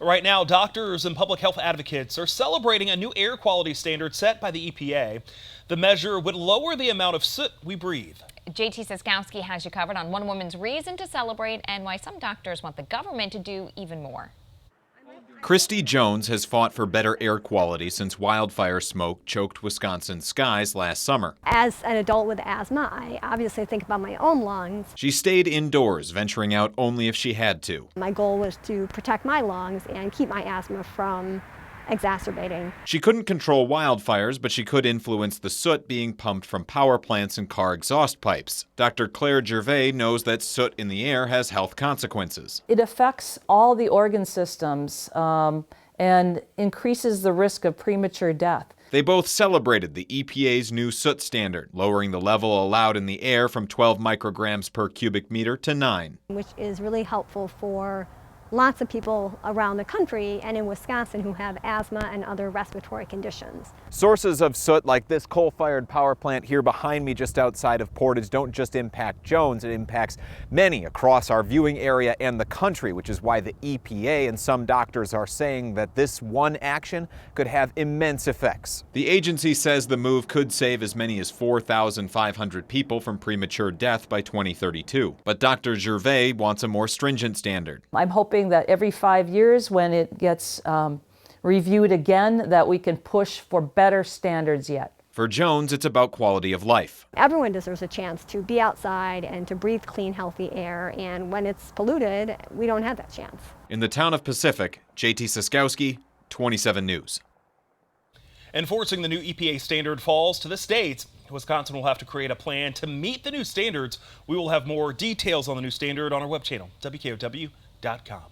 Right now, doctors and public health advocates are celebrating a new air quality standard set by the EPA. The measure would lower the amount of soot we breathe. JT Siskowski has you covered on one woman's reason to celebrate and why some doctors want the government to do even more. Christy Jones has fought for better air quality since wildfire smoke choked Wisconsin's skies last summer. As an adult with asthma, I obviously think about my own lungs. She stayed indoors, venturing out only if she had to. My goal was to protect my lungs and keep my asthma from exacerbating. She couldn't control wildfires, but she could influence the soot being pumped from power plants and car exhaust pipes. Dr. Claire Gervais knows that soot in the air has health consequences. It affects all the organ systems and increases the risk of premature death. They both celebrated the EPA's new soot standard, lowering the level allowed in the air from 12 micrograms per cubic meter to 9. Which is really helpful for lots of people around the country and in Wisconsin who have asthma and other respiratory conditions. Sources of soot like this coal-fired power plant here behind me just outside of Portage don't just impact Jones, it impacts many across our viewing area and the country, which is why the EPA and some doctors are saying that this one action could have immense effects. The agency says the move could save as many as 4,500 people from premature death by 2032. But Dr. Gervais wants a more stringent standard. I'm hoping that every 5 years, when it gets reviewed again, that we can push for better standards yet. For Jones, it's about quality of life. Everyone deserves a chance to be outside and to breathe clean, healthy air, and when it's polluted, we don't have that chance. In the town of Pacific, JT Siskowski, 27 News. Enforcing the new EPA standard falls to the states. Wisconsin will have to create a plan to meet the new standards. We will have more details on the new standard on our web channel, WKOW.com.